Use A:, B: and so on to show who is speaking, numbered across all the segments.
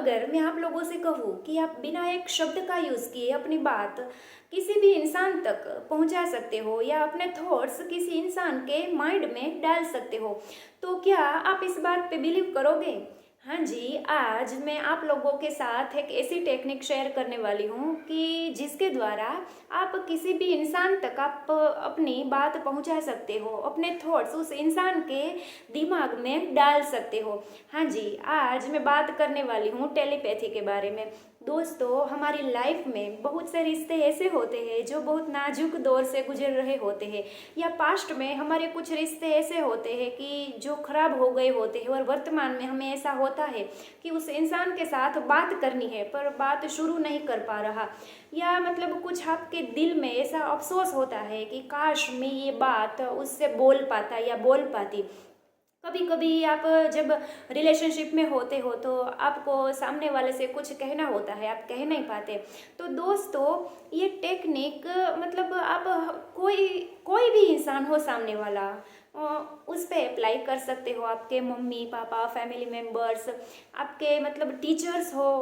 A: अगर मैं आप लोगों से कहूँ कि आप बिना एक शब्द का यूज़ किए अपनी बात किसी भी इंसान तक पहुंचा सकते हो या अपने थॉट्स किसी इंसान के माइंड में डाल सकते हो, तो क्या आप इस बात पे बिलीव करोगे? हाँ जी, आज मैं आप लोगों के साथ एक ऐसी टेक्निक शेयर करने वाली हूँ कि जिसके द्वारा आप किसी भी इंसान तक आप अपनी बात पहुँचा सकते हो, अपने थॉट्स उस इंसान के दिमाग में डाल सकते हो। हाँ जी, आज मैं बात करने वाली हूँ टेलीपैथी के बारे में। दोस्तों, हमारी लाइफ में बहुत से रिश्ते ऐसे होते हैं जो बहुत नाजुक दौर से गुजर रहे होते हैं, या पास्ट में हमारे कुछ रिश्ते ऐसे होते हैं कि जो खराब हो गए होते हैं, और वर्तमान में हमें ऐसा होता है कि उस इंसान के साथ बात करनी है पर बात शुरू नहीं कर पा रहा, या मतलब कुछ आपके दिल में ऐसा अफसोस होता है कि काश मैं ये बात उससे बोल पाता या बोल पाती। कभी कभी आप जब रिलेशनशिप में होते हो तो आपको सामने वाले से कुछ कहना होता है, आप कह नहीं पाते। तो दोस्तों, ये टेक्निक मतलब आप कोई कोई भी इंसान हो सामने वाला, उस पर अप्लाई कर सकते हो। आपके मम्मी पापा, फैमिली मेम्बर्स, आपके मतलब टीचर्स हो,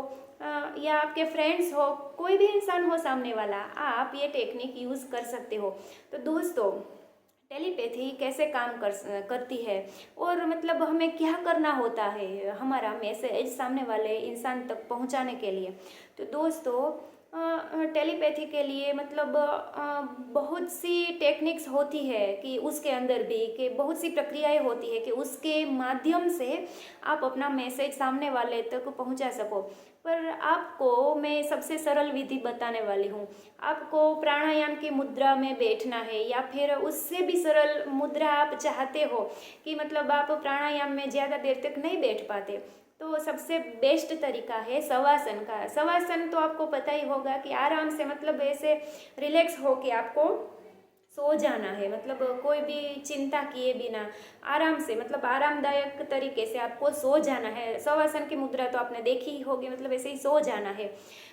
A: या आपके फ्रेंड्स हो, कोई भी इंसान हो सामने वाला, आप ये टेक्निक यूज़ कर सकते हो। तो दोस्तों, टेलीपैथी कैसे काम करती है, और मतलब हमें क्या करना होता है हमारा मैसेज सामने वाले इंसान तक पहुंचाने के लिए। तो दोस्तों, टेलीपैथी के लिए मतलब बहुत सी टेक्निक्स होती है कि उसके अंदर भी कि बहुत सी प्रक्रियाएं होती है कि उसके माध्यम से आप अपना मैसेज सामने वाले तक पहुंचा सको। पर आपको मैं सबसे सरल विधि बताने वाली हूँ। आपको प्राणायाम की मुद्रा में बैठना है, या फिर उससे भी सरल मुद्रा आप चाहते हो कि मतलब आप प्राणायाम में ज़्यादा देर तक नहीं बैठ पाते, तो सबसे बेस्ट तरीका है शवासन का। शवासन तो आपको पता ही होगा कि आराम से मतलब ऐसे रिलैक्स हो के आपको सो जाना है, मतलब कोई भी चिंता किए बिना आराम से, मतलब आरामदायक तरीके से आपको सो जाना है। शवासन की मुद्रा तो आपने देखी ही होगी, मतलब ऐसे ही सो जाना है।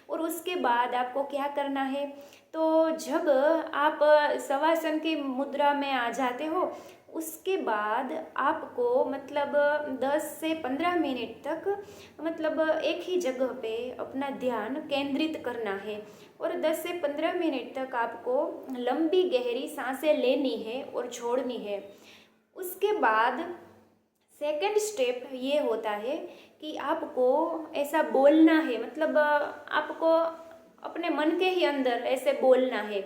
A: और उसके बाद आपको क्या करना है, तो जब आप शवासन की मुद्रा में आ जाते हो, उसके बाद आपको मतलब 10 से 15 मिनट तक मतलब एक ही जगह पे अपना ध्यान केंद्रित करना है, और 10 से 15 मिनट तक आपको लंबी गहरी सांसें लेनी है और छोड़नी है। उसके बाद सेकंड स्टेप ये होता है कि आपको ऐसा बोलना है, मतलब आपको अपने मन के ही अंदर ऐसे बोलना है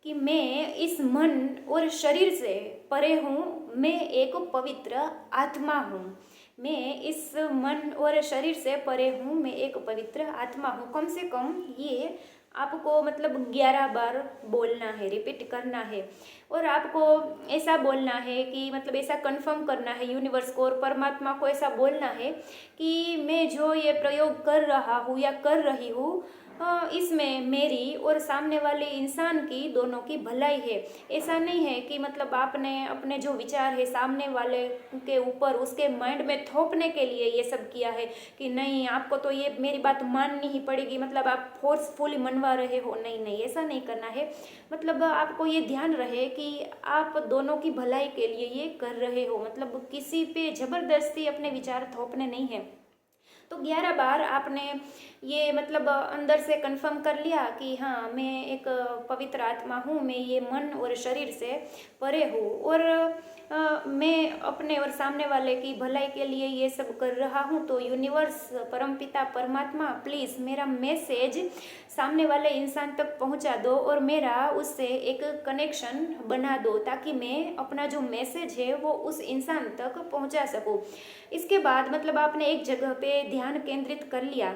A: कि मैं इस मन और शरीर से परे हूँ, मैं एक पवित्र आत्मा हूँ। मैं इस मन और शरीर से परे हूँ, मैं एक पवित्र आत्मा हूँ। कम से कम ये आपको मतलब 11 बार बोलना है, रिपीट करना है। और आपको ऐसा बोलना है कि मतलब ऐसा कंफर्म करना है यूनिवर्स को और परमात्मा को, ऐसा बोलना है कि मैं जो ये प्रयोग कर रहा हूँ या कर रही हूँ, इसमें मेरी और सामने वाले इंसान की दोनों की भलाई है। ऐसा नहीं है कि मतलब आपने अपने जो विचार है सामने वाले के ऊपर उसके माइंड में थोपने के लिए ये सब किया है कि नहीं आपको तो ये मेरी बात माननी ही पड़ेगी, मतलब आप फोर्सफुली मनवा रहे हो। नहीं नहीं, ऐसा नहीं करना है। मतलब आपको ये ध्यान रहे कि आप दोनों की भलाई के लिए ये कर रहे हो, मतलब किसी पे ज़बरदस्ती अपने विचार थोपने नहीं है। तो 11 बार आपने ये मतलब अंदर से कंफर्म कर लिया कि हाँ, मैं एक पवित्र आत्मा हूँ, मैं ये मन और शरीर से परे हूँ, और मैं अपने और सामने वाले की भलाई के लिए ये सब कर रहा हूँ। तो यूनिवर्स, परमपिता परमात्मा, प्लीज़ मेरा मैसेज सामने वाले इंसान तक पहुँचा दो और मेरा उससे एक कनेक्शन बना दो, ताकि मैं अपना जो मैसेज है वो उस इंसान तक पहुँचा सकूँ। इसके बाद मतलब आपने एक जगह पे ध्यान केंद्रित कर लिया।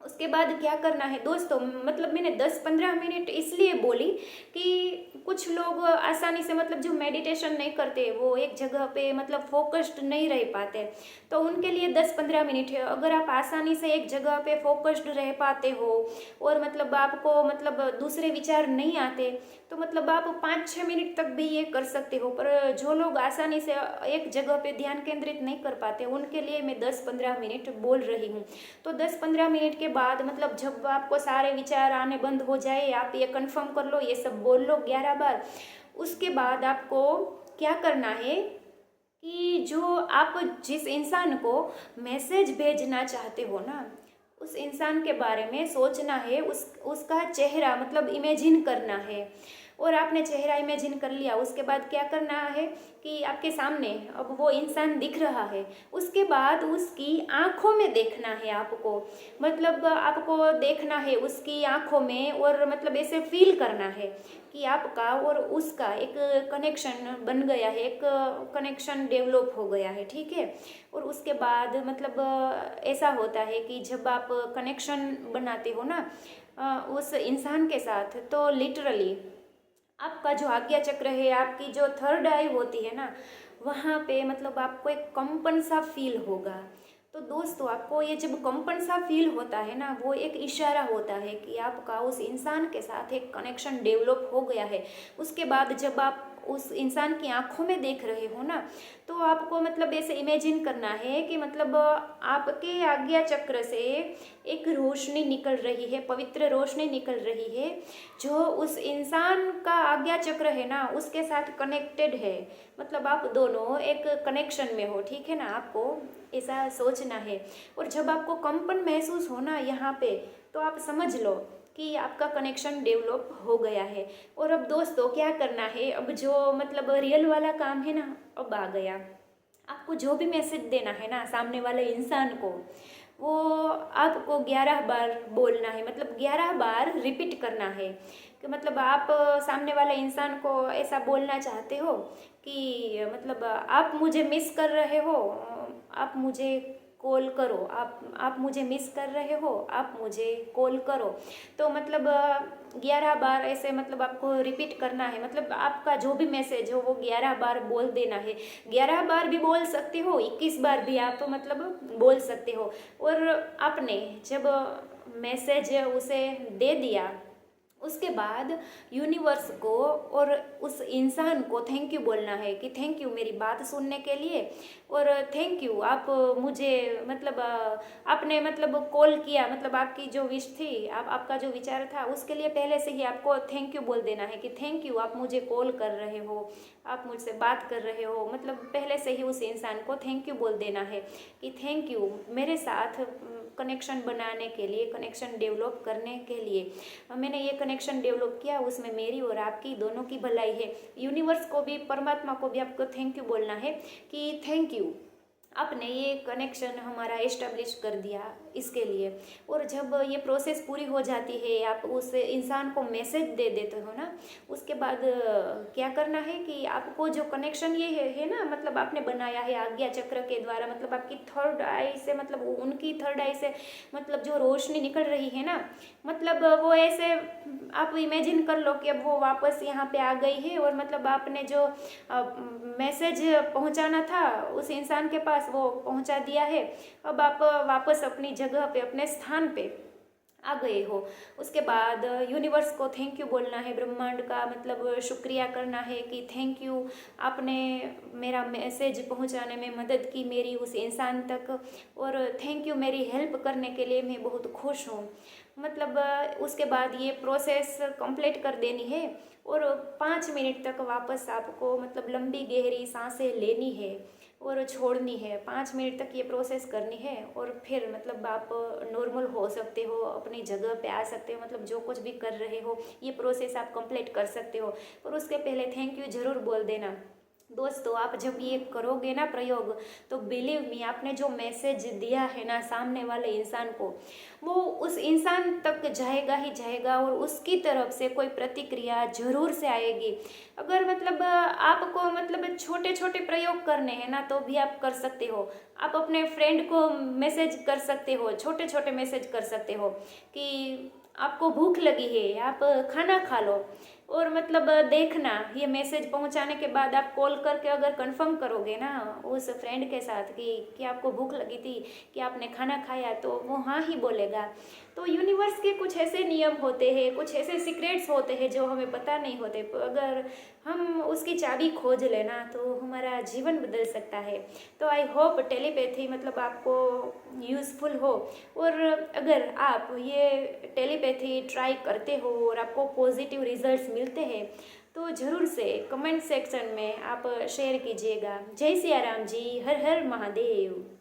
A: उसके बाद क्या करना है दोस्तों, मतलब मैंने 10-15 मिनट इसलिए बोली कि कुछ लोग आसानी से मतलब जो मेडिटेशन नहीं करते वो एक जगह पे मतलब फोकस्ड नहीं रह पाते, तो उनके लिए 10-15 मिनट है। अगर आप आसानी से एक जगह पे फोकस्ड रह पाते हो और मतलब आपको मतलब दूसरे विचार नहीं आते, तो मतलब आप 5-6 मिनट तक भी ये कर सकते हो। पर जो लोग आसानी से एक जगह पे ध्यान केंद्रित नहीं कर पाते, उनके लिए मैं 10-15 मिनट बोल रही हूँ। तो 10-15 मिनट के बाद मतलब जब आपको सारे विचार आने बंद हो जाए, आप ये कंफर्म कर लो, ये सब बोल लो 11 बार। उसके बाद आपको क्या करना है कि जो आप जिस इंसान को मैसेज भेजना चाहते हो ना, उस इंसान के बारे में सोचना है, उसका चेहरा मतलब इमेजिन करना है। और आपने चेहरा इमेजिन कर लिया, उसके बाद क्या करना है कि आपके सामने अब वो इंसान दिख रहा है, उसके बाद उसकी आंखों में देखना है आपको। मतलब आपको देखना है उसकी आंखों में और मतलब ऐसे फील करना है कि आपका और उसका एक कनेक्शन बन गया है, एक कनेक्शन डेवलप हो गया है, ठीक है। और उसके बाद मतलब ऐसा होता है कि जब आप कनेक्शन बनाते हो ना उस इंसान के साथ, तो लिटरली आपका जो आज्ञा चक्र है, आपकी जो थर्ड आई होती है ना, वहाँ पे मतलब आपको एक कंपन सा फील होगा। तो दोस्तों, आपको ये जब कंपन सा फील होता है ना, वो एक इशारा होता है कि आपका उस इंसान के साथ एक कनेक्शन डेवलप हो गया है। उसके बाद जब आप उस इंसान की आंखों में देख रहे हो ना, तो आपको मतलब ऐसे इमेजिन करना है कि मतलब आपके आज्ञा चक्र से एक रोशनी निकल रही है, पवित्र रोशनी निकल रही है, जो उस इंसान का आज्ञा चक्र है ना उसके साथ कनेक्टेड है। मतलब आप दोनों एक कनेक्शन में हो, ठीक है ना। आपको ऐसा सोचना है। और जब आपको कंपन महसूस हो ना यहाँ पे, तो आप समझ लो कि आपका कनेक्शन डेवलप हो गया है। और अब दोस्तों क्या करना है, अब जो मतलब रियल वाला काम है ना, अब आ गया। आपको जो भी मैसेज देना है ना सामने वाले इंसान को, वो आपको 11 बार बोलना है, मतलब 11 बार रिपीट करना है। कि मतलब आप सामने वाले इंसान को ऐसा बोलना चाहते हो कि मतलब आप मुझे मिस कर रहे हो, आप मुझे कॉल करो, आप मुझे मिस कर रहे हो, आप मुझे कॉल करो। तो मतलब 11 बार ऐसे मतलब आपको रिपीट करना है। मतलब आपका जो भी मैसेज हो वो 11 बार बोल देना है। 11 बार भी बोल सकते हो, 21 बार भी आप मतलब बोल सकते हो। और आपने जब मैसेज उसे दे दिया, उसके बाद यूनिवर्स को और उस इंसान को थैंक यू बोलना है कि थैंक यू मेरी बात सुनने के लिए, और थैंक यू आप मुझे मतलब आपने मतलब कॉल किया, मतलब आपकी जो विश थी, आपका जो विचार था उसके लिए पहले से ही आपको थैंक यू बोल देना है कि थैंक यू आप मुझे कॉल कर रहे हो, आप मुझसे बात कर रहे हो। मतलब पहले से ही उस इंसान को थैंक यू बोल देना है कि थैंक यू मेरे साथ कनेक्शन बनाने के लिए, कनेक्शन डेवलप करने के लिए। मैंने ये कनेक्शन डेवलप किया, उसमें मेरी और आपकी दोनों की भलाई है। यूनिवर्स को भी, परमात्मा को भी आपको थैंक यू बोलना है कि थैंक यू, आपने ये कनेक्शन हमारा इस्टेब्लिश कर दिया इसके लिए। और जब ये प्रोसेस पूरी हो जाती है, आप उस इंसान को मैसेज दे देते हो ना, उसके बाद क्या करना है कि आपको जो कनेक्शन ये है ना, मतलब आपने बनाया है आज्ञा चक्र के द्वारा, मतलब आपकी थर्ड आई से, मतलब उनकी थर्ड आई से मतलब जो रोशनी निकल रही है ना, मतलब वो ऐसे आप इमेजिन कर लो कि अब वो वापस यहाँ पे आ गई है। और मतलब आपने जो मैसेज पहुँचाना था उस इंसान के पास, वो पहुँचा दिया है। अब आप वापस अपनी जगह पे, अपने स्थान पे आ गए हो। उसके बाद यूनिवर्स को थैंक यू बोलना है, ब्रह्मांड का मतलब शुक्रिया करना है कि थैंक यू, आपने मेरा मैसेज पहुंचाने में मदद की मेरी उस इंसान तक, और थैंक यू मेरी हेल्प करने के लिए, मैं बहुत खुश हूँ। मतलब उसके बाद ये प्रोसेस कंप्लीट कर देनी है। और 5 मिनट तक वापस आपको मतलब लंबी गहरी सांसें लेनी है और छोड़नी है। 5 मिनट तक ये प्रोसेस करनी है और फिर मतलब आप नॉर्मल हो सकते हो, अपनी जगह पे आ सकते हो। मतलब जो कुछ भी कर रहे हो ये प्रोसेस आप कंप्लीट कर सकते हो। और उसके पहले थैंक यू ज़रूर बोल देना। दोस्तों, आप जब ये करोगे ना प्रयोग, तो बिलीव मी, आपने जो मैसेज दिया है ना सामने वाले इंसान को, वो उस इंसान तक जाएगा ही जाएगा और उसकी तरफ से कोई प्रतिक्रिया जरूर से आएगी। अगर मतलब आपको मतलब छोटे छोटे प्रयोग करने हैं ना, तो भी आप कर सकते हो। आप अपने फ्रेंड को मैसेज कर सकते हो, छोटे छोटे मैसेज कर सकते हो कि आपको भूख लगी है, आप खाना खा लो। और मतलब देखना, ये मैसेज पहुंचाने के बाद आप कॉल करके अगर कंफर्म करोगे ना उस फ्रेंड के साथ कि आपको भूख लगी थी, कि आपने खाना खाया, तो वो हाँ ही बोलेगा। तो यूनिवर्स के कुछ ऐसे नियम होते हैं, कुछ ऐसे सीक्रेट्स होते हैं जो हमें पता नहीं होते। अगर हम उसकी चाबी खोज लेना तो हमारा जीवन बदल सकता है। तो आई होप टेलीपैथी मतलब आपको यूज़फुल हो। और अगर आप ये टेलीपैथी ट्राई करते हो और आपको पॉजिटिव रिजल्ट्स मिलते हैं, तो ज़रूर से कमेंट सेक्शन में आप शेयर कीजिएगा। जय सिया राम जी, हर हर महादेव।